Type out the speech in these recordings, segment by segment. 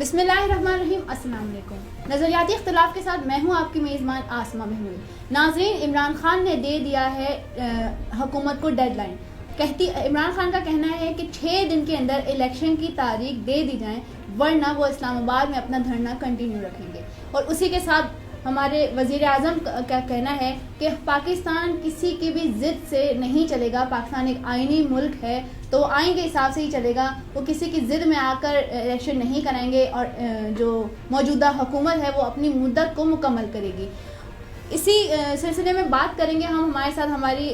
बिस्मिल्लाहिर्रहमानिर्रहीम, अस्सलाम वालेकुम। नज़रियाती इख्तिलाफ के साथ मैं हूँ आपकी मेज़बान आसमा महमूद। नाज़रीन, इमरान खान ने दे दिया है हुकूमत को डेडलाइन। इमरान खान का कहना है कि 6 दिन के अंदर इलेक्शन की तारीख दे दी जाए, वरना वो इस्लामाबाद में अपना धरना कंटिन्यू रखेंगे। और उसी के साथ हमारे वज़ीर आज़म का कहना है कि पाकिस्तान किसी की भी ज़िद से नहीं चलेगा। पाकिस्तान एक आइनी मुल्क है, तो आइन के हिसाब से ही चलेगा। वो किसी की ज़िद में आकर इलेक्शन नहीं कराएंगे और जो मौजूदा हुकूमत है वो अपनी मुद्दत को मुकम्मल करेगी। इसी सिलसिले में बात करेंगे हम। हमारे साथ हमारी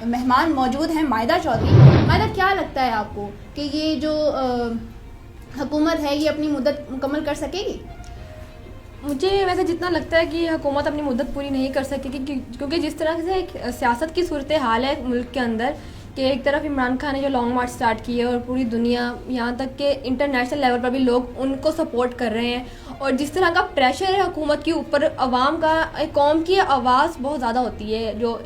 मेहमान मौजूद हैं, मायदा चौधरी। मायदा, क्या लगता है आपको कि ये जो हुकूमत है ये अपनी मुद्दत मुकम्मल कर सकेगी? मुझे वैसे जितना लगता है कि हुकूमत अपनी मुद्दत पूरी नहीं कर सकेगी, क्योंकि जिस तरह से सियासत की सूरत हाल है मुल्क के अंदर, कि एक तरफ इमरान खान ने जो लॉन्ग मार्च स्टार्ट की है और पूरी दुनिया, यहाँ तक कि इंटरनेशनल लेवल पर भी लोग उनको सपोर्ट कर रहे हैं, और जिस तरह का प्रेशर है हुकूमत के ऊपर, अवाम का, एक कौम की आवाज़ बहुत ज़्यादा होती है, जो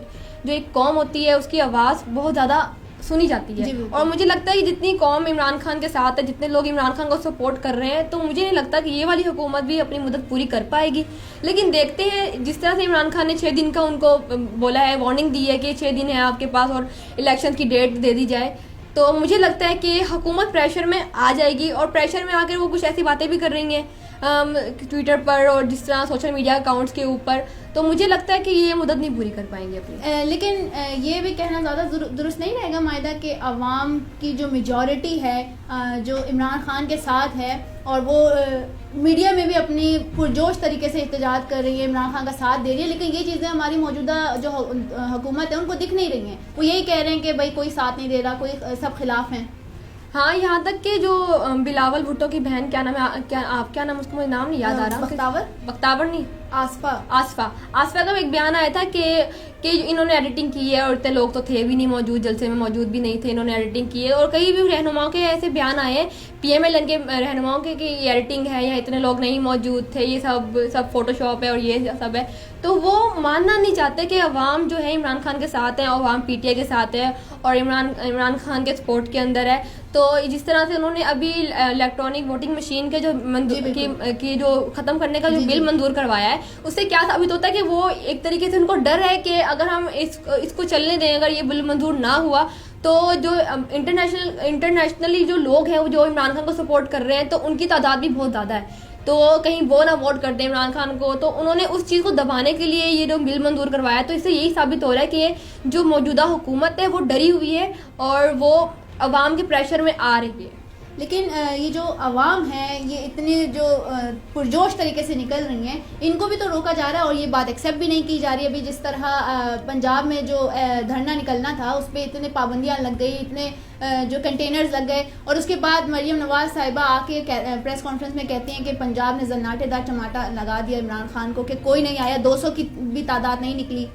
एक कौम होती है उसकी आवाज़ बहुत ज़्यादा सुनी जाती है। और मुझे लगता है कि जितनी कौम इमरान खान के साथ है, जितने लोग इमरान खान को सपोर्ट कर रहे हैं, तो मुझे नहीं लगता कि ये वाली हुकूमत भी अपनी मुद्दत पूरी कर पाएगी। लेकिन देखते हैं, जिस तरह से इमरान खान ने 6 दिन का उनको बोला है, वार्निंग दी है कि 6 दिन है आपके पास और इलेक्शन की डेट दे दी जाए, तो मुझे लगता है कि हुकूमत प्रेशर में आ जाएगी। और प्रेशर में आकर वो कुछ ऐसी बातें भी कर रही हैं ट्विटर पर और जिस तरह सोशल मीडिया अकाउंट्स के ऊपर, तो मुझे लगता है कि ये मदद नहीं पूरी कर पाएंगे अपनी। लेकिन ये भी कहना ज़्यादा दुरुस्त नहीं रहेगा मायदा कि अवाम की जो मेजॉरिटी है जो इमरान खान के साथ है, और वो मीडिया में भी अपनी पुरजोश तरीके से एहतजाज कर रही है, इमरान खान का साथ दे रही है, लेकिन ये चीज़ें हमारी मौजूदा जो हुकूमत है उनको दिख नहीं रही हैं। वो यही कह रहे हैं कि भाई कोई साथ नहीं दे रहा, कोई सब खिलाफ हैं। हाँ, यहाँ तक कि जो बिलावल भुट्टो की बहन, क्या नाम है, क्या नाम, उसको मुझे नाम नहीं याद आ रहा। बख्तावर नहीं, आसफा का एक बयान आया था कि इन्होंने एडिटिंग की है, और इतने लोग तो थे भी नहीं मौजूद, जलसे में मौजूद भी नहीं थे, इन्होंने एडिटिंग की है। और कई भी रहनुमाओं के ऐसे बयान आए हैं, PMLN के रहनुमाओं के, कि ये एडिटिंग है या इतने लोग नहीं मौजूद थे, ये सब फोटोशॉप है और ये सब है। तो वो मानना नहीं चाहते कि अवाम जो है इमरान खान के साथ है, अवाम PTI के साथ है और इमरान खान के सपोर्ट के अंदर है। तो जिस तरह से उन्होंने अभी इलेक्ट्रॉनिक वोटिंग मशीन के जो की जो ख़त्म करने का जो बिल मंजूर करवाया है, उससे क्या साबित होता है कि वो एक तरीके से उनको डर है कि अगर हम इसको चलने दें, अगर ये बिल मंजूर ना हुआ, तो जो इंटरनेशनली जो लोग हैं वो जो इमरान खान को सपोर्ट कर रहे हैं, तो उनकी तादाद भी बहुत ज़्यादा है, तो कहीं वो ना वोट कर दें इमरान खान को। तो उन्होंने उस चीज़ को दबाने के लिए ये जो बिल मंजूर करवाया, तो इससे यही साबित हो रहा है कि ये जो मौजूदा हुकूमत है वो डरी हुई है और वो अवाम के प्रेशर में आ रही है। लेकिन ये जो अवाम है ये इतनी जो पुरजोश तरीके से निकल रही हैं, इनको भी तो रोका जा रहा है और ये बात एक्सेप्ट भी नहीं की जा रही। अभी जिस तरह पंजाब में जो धरना निकलना था उस पर इतने पाबंदियां लग गई, इतने जो कंटेनर्स लग गए, और उसके बाद मरियम नवाज साहिबा आके प्रेस कॉन्फ्रेंस में कहती हैं कि पंजाब ने जन्नाटेदार टमाटा लगा दिया इमरान खान को, कि कोई नहीं आया, 200 की भी तादाद नहीं निकली।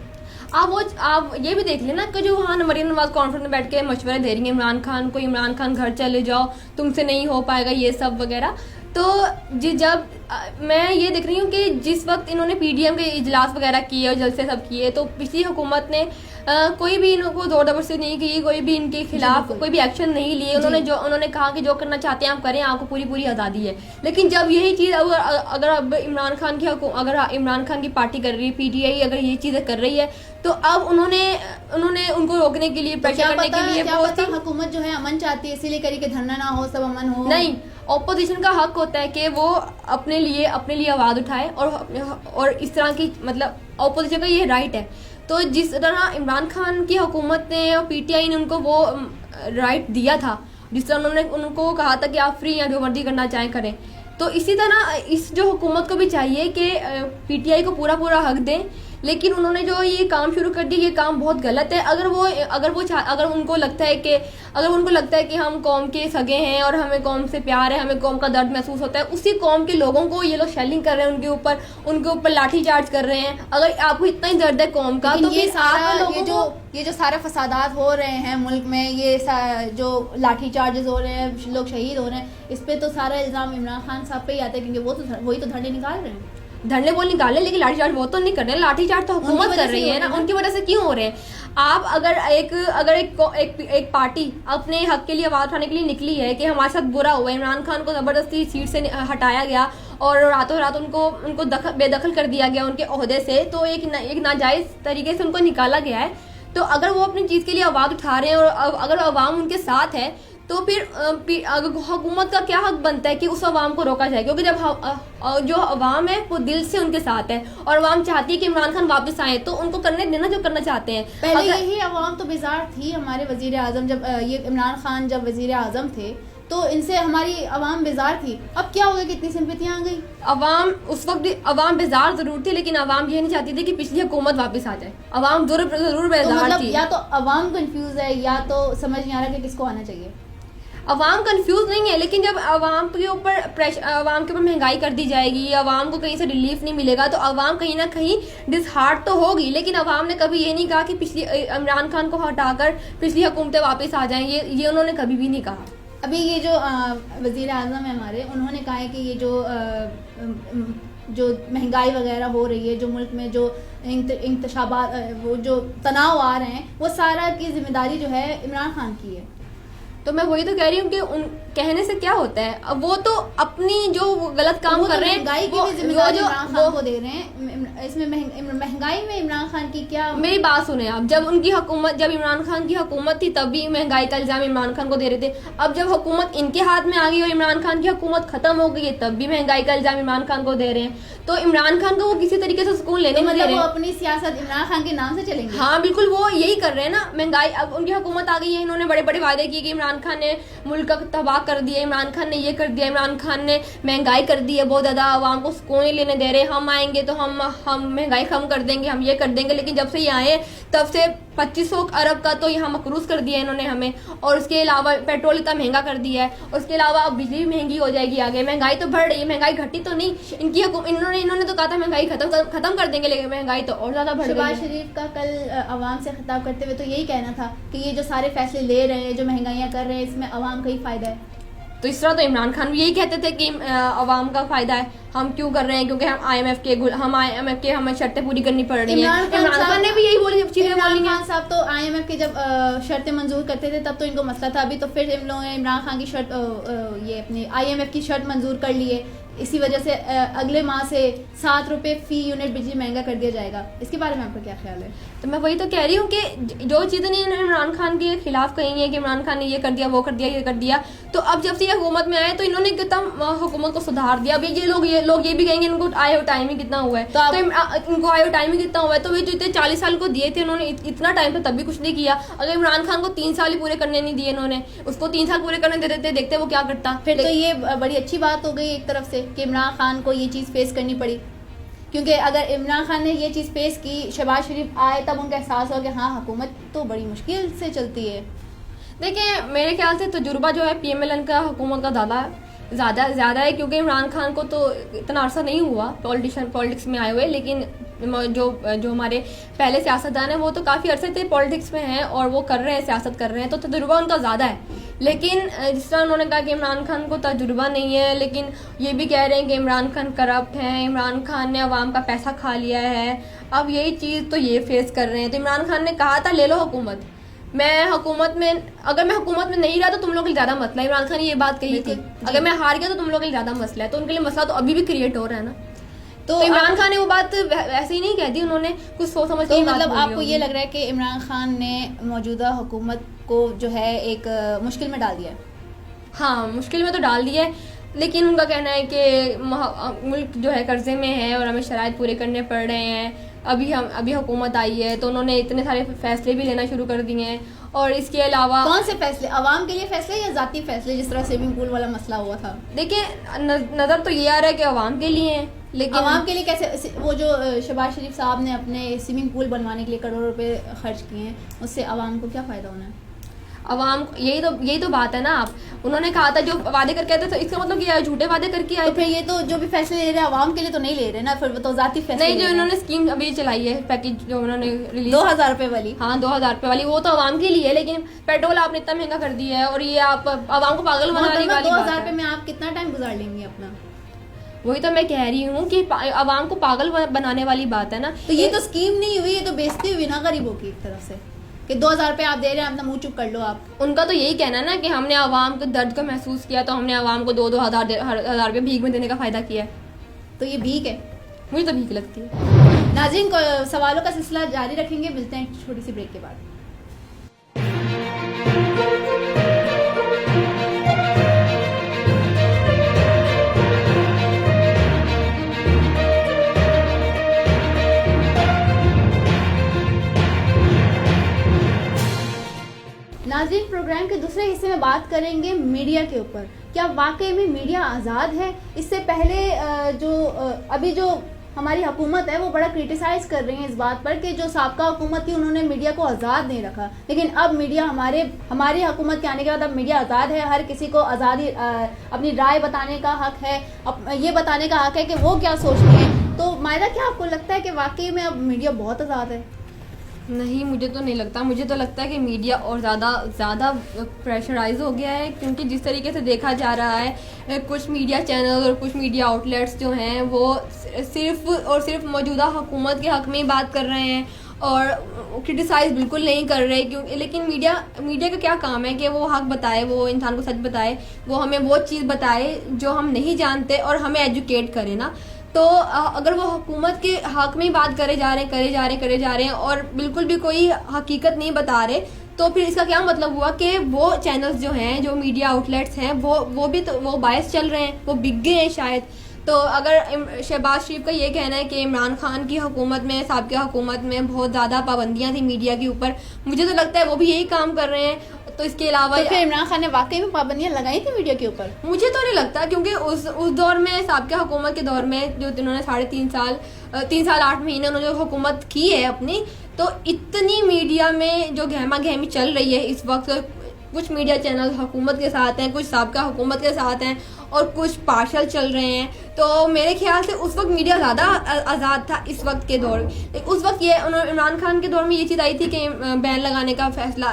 आप ये भी देख लेना कि जो वहाँ मरीम नवाज कॉन्फ्रेंस में बैठ के मशवरे दे रही है इमरान खान को, इमरान खान घर चले जाओ, तुमसे नहीं हो पाएगा, ये सब वगैरह। तो जब मैं ये देख रही हूँ कि जिस वक्त इन्होंने PDM के इजलास वगैरह किए और जलसे सब किए, तो पिछली हुकूमत ने कोई भी इनको जोर जबरदस्ती नहीं की, कोई भी इनके खिलाफ कोई भी एक्शन नहीं लिए। उन्होंने कहा कि जो करना चाहते हैं आप करें, आपको पूरी आज़ादी है। लेकिन जब यही चीज़ अगर अब इमरान खान की पार्टी कर रही है, PTI अगर ये चीज़ें कर रही है, तो अब उन्होंने उनको रोकने के लिए, प्रेशर करने के लिए, हुकूमत जो है अमन चाहती है, इसीलिए करी कि धरना ना हो, सब अमन हो। नहीं, ऑपोजिशन का हक होता है कि वो अपने लिए आवाज़ उठाए, और इस तरह की, मतलब ऑपोजिशन का ये राइट है। तो जिस तरह इमरान खान की हुकूमत ने और PTI ने उनको वो राइट दिया था, जिस तरह उन्होंने उनको कहा था कि आप फ्री हैं, जो मर्जी करना चाहें करें, तो इसी तरह इस जो हुकूमत को भी चाहिए कि PTI को पूरा हक दें। लेकिन उन्होंने जो ये काम शुरू कर दिया, ये काम बहुत गलत है। अगर उनको लगता है कि हम कौम के सगे हैं और हमें कौम से प्यार है, हमें कौम का दर्द महसूस होता है, उसी कौम के लोगों को ये लोग शेलिंग कर रहे हैं, उनके ऊपर लाठी चार्ज कर रहे हैं। अगर आपको इतना ही दर्द है कौम का, तो ये जो सारे फसादात हो रहे हैं मुल्क में, ये जो लाठी चार्जेस हो रहे हैं, लोग शहीद हो रहे हैं, इस पे तो सारा इल्ज़ाम इमरान खान साहब पे ही आता है, क्योंकि वही तो धरने निकाल रहे हैं। धरने वो निकाले, लेकिन लाठीचार्ज वो तो नहीं कर रहे हैं। लाठीचार्ज तो हुकूमत कर रही है ना, उनकी वजह से क्यों हो रहे हैं। आप एक पार्टी अपने हक के लिए आवाज उठाने के लिए निकली है कि हमारे साथ बुरा हुआ, इमरान खान को जबरदस्ती सीट से हटाया गया और रातों रात उनको बेदखल कर दिया गया उनके ओहदे से, तो एक नाजायज तरीके से उनको निकाला गया है। तो अगर वो अपनी चीज के लिए आवाज उठा रहे हैं और अगर आवाम उनके साथ है, तो फिर हुकूमत का क्या हक बनता है कि उस अवाम को रोका जाए, क्योंकि जब जो अवाम है वो दिल से उनके साथ है और अवाम चाहती है कि इमरान खान वापस आए, तो उनको करने देना जो करना चाहते हैं। पहले यही अवाम तो बेजार थी, हमारे वजीर आजम जब ये इमरान खान जब वजीर आजम थे तो इनसे हमारी अवाम बेजार थी। अब क्या हो गया, कितनी सिंपतियां आ गई। अवाम उस वक्त अवाम बेजार जरूर थी, लेकिन अवाम ये नहीं चाहती थी कि पिछली हुकूमत वापस आ जाए। अवाम जरूर बेजार तो मतलब थी। या तो अवाम कंफ्यूज है या तो समझ नहीं आ रहा कि किसको आना चाहिए। अवाम कंफ्यूज नहीं है, लेकिन जब अवाम के ऊपर अवाम के ऊपर महंगाई कर दी जाएगी, अवाम को कहीं से रिलीफ नहीं मिलेगा, तो अवाम कहीं ना कहीं डिसहार्ट तो होगी। लेकिन अवाम ने कभी ये नहीं कहा कि पिछली इमरान खान को हटाकर पिछली हुकूमतें वापस आ जाएं, ये उन्होंने कभी भी नहीं कहा। अभी ये जो वजीर आजम है हमारे, उन्होंने कहा है कि ये जो महंगाई वगैरह हो रही है, जो मुल्क में जो इंतशाबात वो जो तनाव आ रहे हैं, वो सारा की जिम्मेदारी जो है इमरान खान की है। तो मैं वही तो कह रही हूँ कि उन कहने से क्या होता है, अब वो तो अपनी जो गलत काम कर रहे हैं महंगाई की भी जिम्मेदारी इमरान खान को दे रहे हैं। इसमें महंगाई में इमरान खान की क्या। मेरी बात सुने आप, जब इमरान खान की हुकूमत थी तभी महंगाई का इल्जाम इमरान खान को दे रहे थे। अब जब हुकूमत इनके हाथ में आ गई और इमरान खान की हुकूमत खत्म हो गई है, तब भी महंगाई का इल्जाम इमरान खान को दे रहे हैं। तो इमरान खान को वो किसी तरीके से सुकून लेने नहीं दे रहे हैं। वो अपनी सियासत इमरान खान के नाम से चलेंगे। हाँ बिल्कुल, वो यही कर रहे हैं ना। महंगाई, अब उनकी हुकूमत आ गई है, इन्होंने बड़े बड़े वादे किए कि इमरान खान ने मुल्क का तबाह कर दिया, इमरान खान ने ये कर दिया, इमरान खान ने महंगाई कर दी है बहुत ज्यादा, आवाम को सुकून नहीं लेने दे रहे, हम आएंगे तो हम महंगाई कम कर देंगे, हम ये कर देंगे। लेकिन जब से ये आए तब से 2500 अरब का तो यहाँ मकरूज कर दिया इन्होंने हमें, और उसके अलावा पेट्रोल इतना महंगा कर दिया है, उसके अलावा अब बिजली भी महंगी हो जाएगी आगे। महंगाई तो बढ़ रही है, महंगाई घटी तो नहीं। इन्होंने तो कहा था महंगाई खत्म कर देंगे, लेकिन महंगाई तो और ज्यादा बढ़ गई। शहबाज शरीफ का कल अवाम से खिताब करते हुए तो यही कहना था कि ये जो सारे फैसले ले रहे हैं, जो महंगाइयाँ कर रहे हैं, इसमें अवाम का ही फायदा है। तो इस तरह तो इमरान खान भी यही कहते थे कि अवाम का फायदा है, हम क्यों कर रहे हैं, क्योंकि हम IMF के हमें शर्तें पूरी करनी पड़ रही हैं। इमरान खान ने भी यही बोली चीजें बोली। इमरान खान साहब तो IMF के जब शर्तें मंजूर करते थे तब तो इनको मसला था। अभी तो फिर इन लोगों ने इमरान खान की शर्त ये अपनी IMF की शर्त मंजूर कर ली है। इसी वजह से अगले माह से 7 रुपए फी यूनिट बिजली महंगा कर दिया जाएगा। इसके बारे में आपका क्या ख्याल है? तो मैं वही तो कह रही हूँ कि जो चीज़ें इन्होंने इमरान खान के खिलाफ कही है कि इमरान खान ने ये कर दिया, वो कर दिया, ये कर दिया, तो अब जब से ये हुकूमत में आए तो इन्होंने कितना हुकूमत को सुधार दिया। अभी ये लोग ये भी कहेंगे इनको आए हुए टाइम ही कितना हुआ है, तो इनको आए हुए टाइम ही कितना हुआ है। तो वे जो इतने 40 साल को दिए थे उन्होंने, इतना टाइम तो तब भी कुछ नहीं किया। अगर इमरान खान को 3 साल ही पूरे करने नहीं दिए इन्होंने, उसको 3 साल पूरे करने दे देते, देखते वो क्या करता। फिर तो ये बड़ी अच्छी बात हो गई एक तरफ से कि इमरान खान को ये चीज़ फेस करनी पड़ी, क्योंकि अगर इमरान खान ने ये चीज़ फेस की, शहबाज शरीफ आए, तब उनका एहसास हो कि हाँ हुकूमत तो बड़ी मुश्किल से चलती है। देखिए मेरे ख्याल से तजुर्बा जो है PMLN का हुकूमत का ज़्यादा है, क्योंकि इमरान खान को तो इतना अरसा नहीं हुआ पॉलिटिक्स में आए हुए, लेकिन जो हमारे पहले सियासतदान हैं वो तो काफ़ी अरसे से पॉलिटिक्स में हैं और वो कर रहे हैं, सियासत कर रहे हैं, तो तजुर्बा उनका ज़्यादा है। लेकिन जिस तरह उन्होंने कहा कि इमरान खान को तजुर्बा नहीं है, लेकिन ये भी कह रहे हैं कि इमरान खान करप्ट हैं, इमरान खान ने अवाम का पैसा खा लिया है। अब यही चीज़ तो ये फेस कर रहे हैं। तो इमरान खान ने कहा था ले लो हुकूमत, अगर मैं हुकूमत में नहीं रहा तो तुम लोग के लिए ज़्यादा मसला है। इमरान खान ने ये बात कही थी, अगर मैं हार गया तो तुम लोग के लिए ज़्यादा मसला है। तो उनके लिए मसला तो अभी भी क्रिएट हो रहा है ना। तो इमरान खान ने वो बात ऐसे ही नहीं कह दी, उन्होंने कुछ सोच समझ के। मतलब आपको ये लग रहा है कि इमरान खान ने मौजूदा हुकूमत को जो है एक मुश्किल में डाल दिया है? हाँ, मुश्किल में तो डाल दिया है, लेकिन उनका कहना है कि मुल्क जो है कर्जे में है और हमें शराइत पूरे करने पड़ रहे हैं। अभी हुकूमत आई है तो उन्होंने इतने सारे फैसले भी लेना शुरू कर दिए हैं। और इसके अलावा कौन से फैसले, आवाम के लिए फैसले या जाती फैसले, जिस तरह स्विमिंग पूल वाला मसला हुआ था? देखिए नज़र तो ये आ रहा है कि आवाम के लिए है, लेकिन आवाम के लिए कैसे? वो जो शहबाज शरीफ साहब ने अपने स्विमिंग पूल बनवाने के लिए करोड़ों रुपए खर्च किए हैं, उससे आवाम को क्या फ़ायदा होना है? अवाम यही तो बात है ना। आप उन्होंने कहा था जो वादे करके आए थे, तो इसका मतलब क्या है, झूठे वादे करके आए। तो फिर ये तो जो भी फैसले ले रहे हैं आवाम के लिए तो नहीं ले रहे ना, फिर तो जाती फैसले नहीं। जो इन्होंने स्कीम अभी चलाई है, पैकेज जो उन्होंने रिलीज 2000 रुपए वाली, हाँ 2000 रुपए वाली, वो तो आवाम के लिए है। लेकिन पेट्रोल आपने इतना महंगा कर दिया है और ये आप आवाम को पागल बनाने वाली 2000 रुपए में आप कितना टाइम गुजार लेंगे अपना? वही तो मैं कह रही हूँ कि आवाम को पागल बनाने वाली बात है ना। तो ये तो स्कीम नहीं हुई, ये तो बेइज्जती हुई ना गरीबों की एक तरफ से। कि 2000 रुपये आप दे रहे हैं, अपना मुंह चुप कर लो आप? उनका तो यही कहना है ना कि हमने आवाम के दर्द को महसूस किया तो हमने आवाम को 2-2 हज़ार रुपये भीख में देने का फ़ायदा किया है। तो ये भीख है? मुझे तो भीख लगती है। नाज़रीन, सवालों का सिलसिला जारी रखेंगे, मिलते हैं छोटी सी ब्रेक के बाद। नाज़रीन, प्रोग्राम के दूसरे हिस्से में बात करेंगे मीडिया के ऊपर। क्या वाकई में मीडिया आज़ाद है? इससे पहले अभी जो हमारी हुकूमत है वो बड़ा क्रिटिसाइज कर रही है इस बात पर कि जो साबका हुकूमत थी उन्होंने मीडिया को आज़ाद नहीं रखा, लेकिन अब मीडिया हमारी हुकूमत के आने के बाद अब मीडिया आज़ाद है। हर किसी को आज़ादी अपनी राय बताने का हक है, ये बताने का हक है कि वो क्या सोचती है। तो मायरा, क्या आपको लगता है कि वाकई में अब मीडिया बहुत आज़ाद है? नहीं, मुझे तो नहीं लगता। मुझे तो लगता है कि मीडिया और ज़्यादा प्रेशराइज हो गया है, क्योंकि जिस तरीके से देखा जा रहा है कुछ मीडिया चैनल और कुछ मीडिया आउटलेट्स जो हैं वो सिर्फ मौजूदा हुकूमत के हक़ में ही बात कर रहे हैं और क्रिटिसाइज़ बिल्कुल नहीं कर रहे। क्योंकि लेकिन मीडिया का क्या काम है कि वो हक़ बताए, वो इंसान को सच बताए, वो हमें वो चीज़ बताए जो हम नहीं जानते और हमें एजुकेट करे ना। तो अगर वो हुकूमत के हक में ही बात करे जा रहे हैं और बिल्कुल भी कोई हकीकत नहीं बता रहे, तो फिर इसका क्या मतलब हुआ कि वो चैनल्स जो हैं, जो मीडिया आउटलेट्स हैं, वो भी तो वो बायस चल रहे हैं, वो बिक गए हैं शायद। तो अगर शहबाज शरीफ का ये कहना है कि इमरान खान की हुकूमत में, साबिक़ा हुकूमत में बहुत ज़्यादा पाबंदियाँ थी मीडिया के ऊपर, मुझे तो लगता है वो भी यही काम कर रहे हैं। तो इसके अलावा तो फिर इमरान खान ने वाकई में पाबंदियां लगाई थी मीडिया के ऊपर? मुझे तो नहीं लगता, क्योंकि उस दौर में, साबिक़ा हुकूमत के दौर में, जो इन्होंने 3 साल 8 महीने उन्होंने जो हुकूमत की है अपनी, तो इतनी मीडिया में जो गहमा गहमी चल रही है इस वक्त, कुछ मीडिया चैनल हुकूमत के साथ हैं, कुछ साबिक़ा हुकूमत के साथ हैं और कुछ पार्शल चल रहे हैं। तो मेरे ख्याल से उस वक्त मीडिया ज़्यादा आज़ाद था इस वक्त के दौर। उस वक्त ये इमरान खान के दौर में ये चीज़ आई थी कि बैन लगाने का फैसला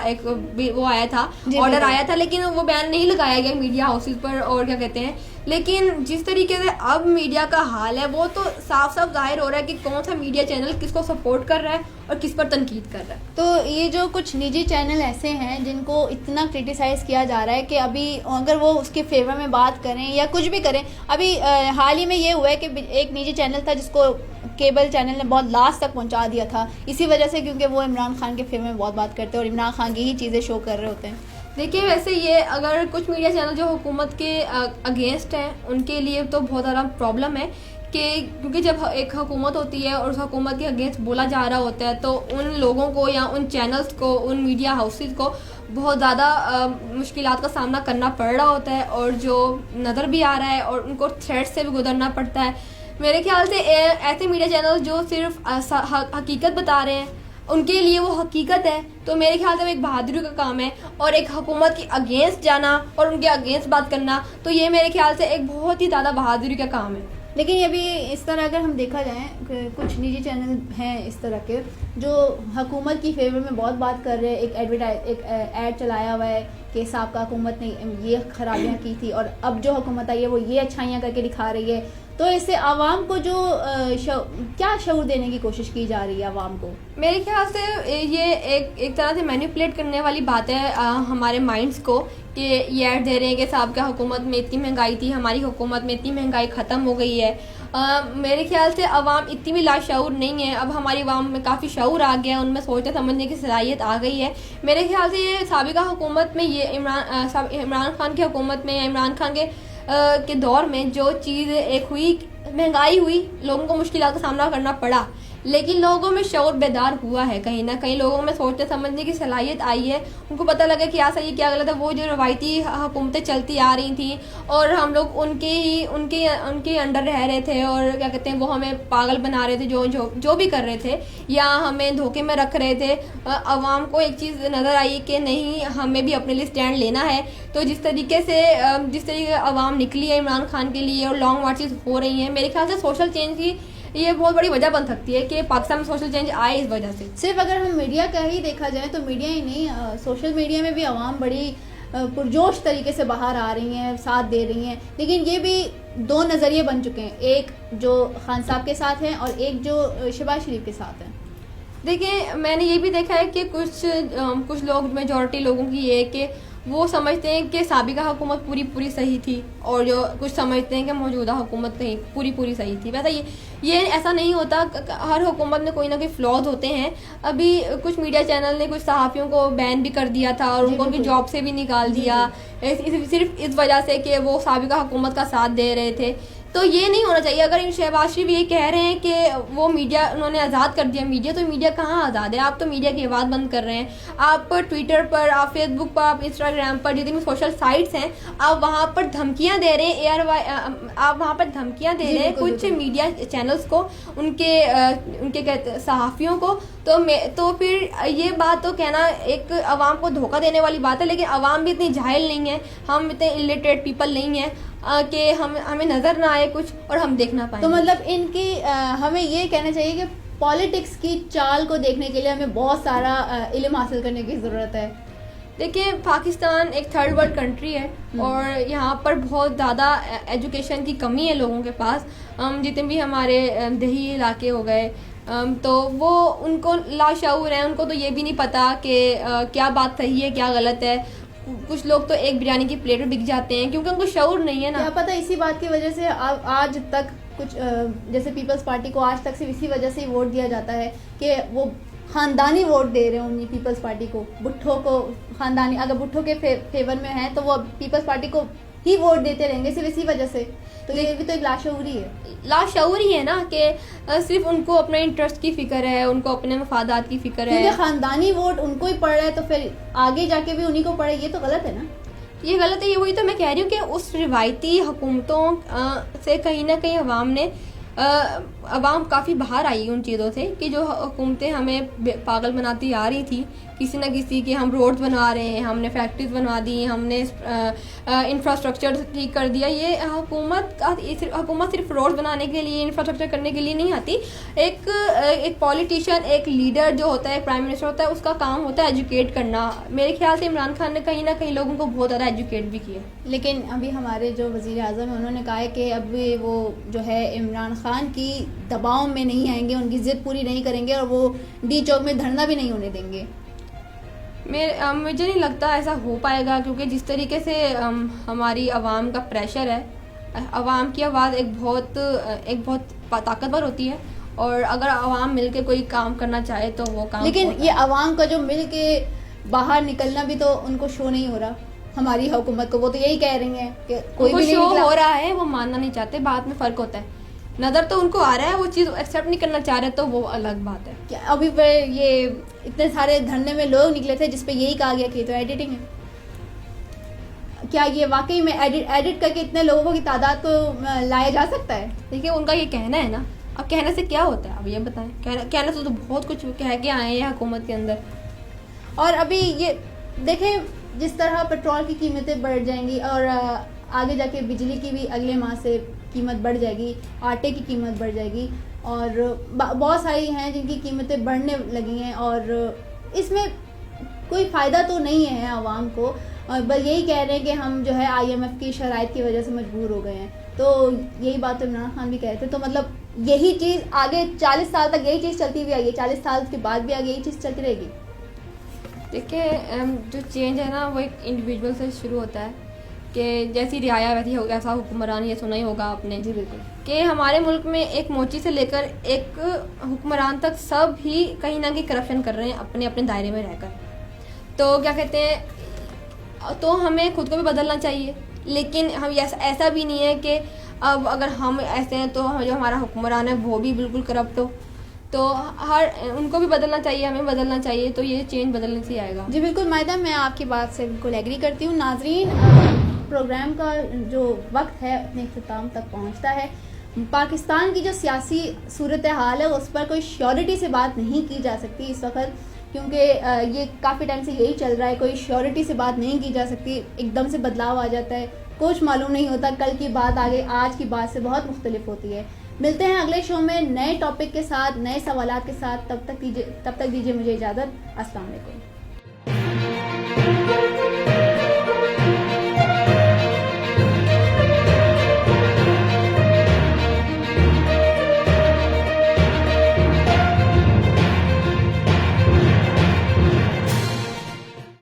वो आया था, ऑर्डर आया था, लेकिन वो बैन नहीं लगाया गया मीडिया हाउसेस पर और क्या कहते हैं। लेकिन जिस तरीके से अब मीडिया का हाल है वो तो साफ साफ जाहिर हो रहा है कि कौन सा मीडिया चैनल किसको सपोर्ट कर रहा है और किस पर तनकीद कर रहा है। तो ये जो कुछ निजी चैनल ऐसे हैं जिनको इतना क्रिटिसाइज किया जा रहा है कि अभी अगर वो उसके फेवर में बात करें या कुछ भी करें, अभी हाल ही में ये हुआ है कि एक निजी चैनल था जिसको केबल चैनल ने बहुत लास्ट तक पहुंचा दिया था, इसी वजह से क्योंकि वो इमरान खान के फेवर में बहुत बात करते हैं और इमरान खान की ही चीज़ें शो कर रहे होते हैं। देखिए, वैसे ये अगर कुछ मीडिया चैनल जो हुकूमत के अगेंस्ट हैं उनके लिए तो बहुत ज़्यादा प्रॉब्लम है कि क्योंकि जब एक हुकूमत होती है और उस हुकूमत के अगेंस्ट बोला जा रहा होता है तो उन लोगों को या उन चैनल्स को, उन मीडिया हाउसेस को बहुत ज़्यादा मुश्किलात का सामना करना पड़ रहा होता है और जो नज़र भी आ रहा है और उनको थ्रेट से भी गुजरना पड़ता है। मेरे ख्याल से ऐसे मीडिया चैनल जो सिर्फ हकीकत बता रहे हैं उनके लिए वो हकीकत है, तो मेरे ख्याल से वो एक बहादुरी का काम है। और एक हुकूमत के अगेंस्ट जाना और उनके अगेंस्ट बात करना, तो ये मेरे ख्याल से एक बहुत ही ज़्यादा बहादुरी का काम है। लेकिन ये भी इस तरह अगर हम देखा जाए कुछ निजी चैनल हैं इस तरह के जो हुकूमत की फेवर में बहुत बात कर रहे हैं, एक ऐड चलाया हुआ है कि साबिक़ा हुकूमत ने ये खराबियाँ की थी और अब जो हुकूमत आई है वो ये अच्छाइयाँ करके दिखा रही है, तो इससे आवाम को जो क्या शऊर देने की कोशिश की जा रही है आवाम को? मेरे ख्याल से ये एक तरह से मैनिपुलेट करने वाली बात है हमारे माइंड्स को कि ये ऐड दे रहे हैं कि साबिक़ा हुकूमत में इतनी महंगाई थी, हमारी हुकूमत में इतनी महंगाई ख़त्म हो गई है। मेरे ख्याल से आवाम इतनी भी लाशऊर नहीं है, अब हमारी आवाम में काफ़ी शऊर आ गया, उनमें सोचने समझने की सलाहियत आ गई है। मेरे ख्याल से ये साबिक़ा हुकूमत में, ये इमरान खान की हुकूमत में या इमरान खान के दौर में जो चीज़ एक हुई, महंगाई हुई, लोगों को मुश्किलात का सामना करना पड़ा, लेकिन लोगों में शऊर बेदार हुआ है, कहीं ना कहीं लोगों में सोचने समझने की सलाहियत आई है, उनको पता लगा कि क्या सही क्या गलत है। वो जो रवायती हुकूमतें चलती आ रही थी और हम लोग उनके अंडर रह रहे थे और क्या कहते हैं वो हमें पागल बना रहे थे, जो भी कर रहे थे या हमें धोखे में रख रहे थे। अवाम को एक चीज़ नज़र आई कि नहीं, हमें भी अपने लिए स्टैंड लेना है। तो जिस तरीके अवाम निकली है इमरान खान के लिए और लॉन्ग मार्चेस हो रही हैं, मेरे ख्याल से सोशल चेंज की ये बहुत बड़ी वजह बन सकती है कि पाकिस्तान में सोशल चेंज आए इस वजह से। सिर्फ अगर हम मीडिया का ही देखा जाए तो मीडिया ही नहीं, सोशल मीडिया में भी आवाम बड़ी पुरजोश तरीके से बाहर आ रही हैं, साथ दे रही हैं, लेकिन ये भी दो नज़रिए बन चुके हैं, एक जो खान साहब के साथ हैं और एक जो शहबाज शरीफ के साथ हैं। देखिए, मैंने ये भी देखा है कि कुछ लोग, मेजॉरिटी लोगों की ये है कि वो समझते हैं कि साबिका हुकूमत पूरी सही थी, और जो कुछ समझते हैं कि मौजूदा हुकूमत कहीं पूरी सही थी। वैसा ये ऐसा नहीं होता। हर हुकूमत में कोई ना कोई फ्लॉज होते हैं। अभी कुछ मीडिया चैनल ने कुछ सहाफ़ियों को बैन भी कर दिया था और उनको उनकी जॉब से भी निकाल दिया, सिर्फ इस वजह से कि वो साबिका हुकूमत का साथ दे रहे थे। तो ये नहीं होना चाहिए। अगर शहबाज शरीफ ये कह रहे हैं कि वो मीडिया उन्होंने आज़ाद कर दिया मीडिया, तो मीडिया कहाँ आज़ाद है? आप तो मीडिया की आवाज़ बंद कर रहे हैं। आप ट्विटर पर, आप फेसबुक पर, आप इंस्टाग्राम पर, जितनी भी सोशल साइट्स हैं, आप वहाँ पर धमकियाँ दे रहे हैं। आप वहाँ पर धमकियाँ दे रहे हैं कुछ मीडिया चैनल्स को, उनके सहाफ़ियों को। तो फिर ये बात तो कहना एक अवाम को धोखा देने वाली बात है। लेकिन अवाम भी इतनी जाहिल नहीं है, हम इतने इलिटरेट पीपल नहीं है कि हमें नज़र ना आए कुछ और हम देख ना पाए। तो मतलब इनकी हमें ये कहना चाहिए कि पॉलिटिक्स की चाल को देखने के लिए हमें बहुत सारा इल्म हासिल करने की ज़रूरत है। देखिए, पाकिस्तान एक थर्ड वर्ल्ड कंट्री है और यहाँ पर बहुत ज़्यादा एजुकेशन की कमी है लोगों के पास। जितने भी हमारे देही इलाके हो गए, तो वो उनको लाशऊर हैं, उनको तो ये भी नहीं पता कि क्या बात सही है क्या गलत है। कुछ लोग तो एक बिरयानी की प्लेट में बिक जाते हैं क्योंकि उनको शऊर नहीं है ना। क्या पता इसी बात की वजह से आज तक कुछ जैसे पीपल्स पार्टी को आज तक सिर्फ इसी वजह से ही वोट दिया जाता है कि वो खानदानी वोट दे रहे हैं उन्हीं पीपल्स पार्टी को। भुट्टो को खानदानी, अगर भुट्टो के फेवर में है तो वो पीपल्स पार्टी को ही वोट देते रहेंगे सिर्फ इसी वजह से। तो ये भी तो एक लाशऊरी है ना कि सिर्फ उनको अपने इंटरेस्ट की फिक्र है, उनको अपने मफादात की फिक्र है। क्योंकि खानदानी वोट उनको ही पड़ रहा है तो फिर आगे जाके भी उन्हीं को पड़े, ये तो गलत है ना। ये गलत है। ये वही तो मैं कह रही हूँ कि उस रिवायती हुकूमतों से कहीं ना कहीं अवाम काफ़ी बाहर आई उन चीज़ों से कि जो हुकूमतें हमें पागल बनाती आ रही थी किसी न किसी के। हम रोड्स बनवा रहे हैं, हमने फैक्ट्रीज बनवा दी, हमने इंफ्रास्ट्रक्चर ठीक कर दिया। ये हुकूमत सिर्फ रोड्स बनाने के लिए, इंफ्रास्ट्रक्चर करने के लिए नहीं आती। एक पॉलिटिशियन, एक लीडर जो होता है, प्राइम मिनिस्टर होता है, उसका काम होता है एजुकेट करना। मेरे ख्याल से इमरान खान ने कहीं ना कहीं लोगों को बहुत ज़्यादा एजुकेट भी किया। लेकिन अभी हमारे जो वज़ीर आज़म है उन्होंने कहा है कि अभी वो जो है इमरान खान की दबाव में नहीं आएंगे, उनकी ज़िद पूरी नहीं करेंगे और वो डी चौक में धरना भी नहीं होने देंगे। मुझे नहीं लगता ऐसा हो पाएगा क्योंकि जिस तरीके से हमारी आवाम का प्रेशर है, आवाम की आवाज़ एक बहुत ताकतवर होती है और अगर आवाम मिलके कोई काम करना चाहे तो वो काम। लेकिन ये आवाम का जो मिल के बाहर निकलना भी तो उनको शो नहीं हो रहा हमारी हुकूमत को। वो तो यही कह रही है कि कोई भी शो हो रहा है, वो मानना नहीं चाहते। बात में फ़र्क होता है, नज़र तो उनको आ रहा है, वो चीज़ एक्सेप्ट नहीं करना चाह रहे तो वो अलग बात है। क्या अभी ये इतने सारे धरने में लोग निकले थे जिसपे यही कहा गया कि तो एडिटिंग है? क्या ये वाकई में एडिट करके इतने लोगों की तादाद को लाया जा सकता है? देखिए, उनका ये कहना है ना, अब कहने से क्या होता है? अब ये बताएं। कहने से तो बहुत कुछ कह के आए हैं हुकूमत के अंदर। और अभी ये देखें, जिस तरह पेट्रोल की कीमतें बढ़ जाएंगी और आगे जाके बिजली की भी अगले माह से कीमत बढ़ जाएगी, आटे की कीमत बढ़ जाएगी और बहुत सारी हैं जिनकी कीमतें बढ़ने लगी हैं और इसमें कोई फ़ायदा तो नहीं है आवाम को। और बस यही कह रहे हैं कि हम जो है IMF की शराइत की वजह से मजबूर हो गए हैं। तो यही बात तो इमरान खान भी कह रहे थे। तो मतलब यही चीज़ आगे 40 साल तक यही चीज़ चलती हुई आई है, 40 साल के बाद भी आगे यही चीज़ चलती रहेगी। देखिए, जो चेंज है ना वो एक इंडिविजुअल से शुरू होता है कि जैसी रियाया वैसी होगा, ऐसा हुक्मरान। ये सुना ही होगा आपने। जी बिल्कुल। कि हमारे मुल्क में एक मोची से लेकर एक हुक्मरान तक सब ही कहीं ना कहीं करप्शन कर रहे हैं अपने अपने दायरे में रहकर। तो क्या कहते हैं, तो हमें खुद को भी बदलना चाहिए। लेकिन हम ऐसा भी नहीं है कि अब अगर हम ऐसे हैं तो जो हमारा हुक्मरान है वो भी बिल्कुल करप्ट हो। तो उनको भी बदलना चाहिए, हमें बदलना चाहिए, तो ये चेंज बदलने से आएगा। जी बिल्कुल मायदा, मैं आपकी बात से बिल्कुल एग्री करती हूँ। नाजरीन, प्रोग्राम का जो वक्त है अपने इख्तिताम तक पहुँचता है। पाकिस्तान की जो सियासी सूरत हाल है उस पर कोई श्योरिटी से बात नहीं की जा सकती इस वक्त, क्योंकि ये काफ़ी टाइम से यही चल रहा है। कोई श्योरिटी से बात नहीं की जा सकती, एकदम से बदलाव आ जाता है, कुछ मालूम नहीं होता। कल की बात आगे आज की बात से बहुत मुख्तलिफ होती है। मिलते हैं अगले शो में नए टॉपिक के साथ, नए सवालात के साथ। तब तक दीजिए मुझे इजाज़त। अस्सलाम वालेकुम।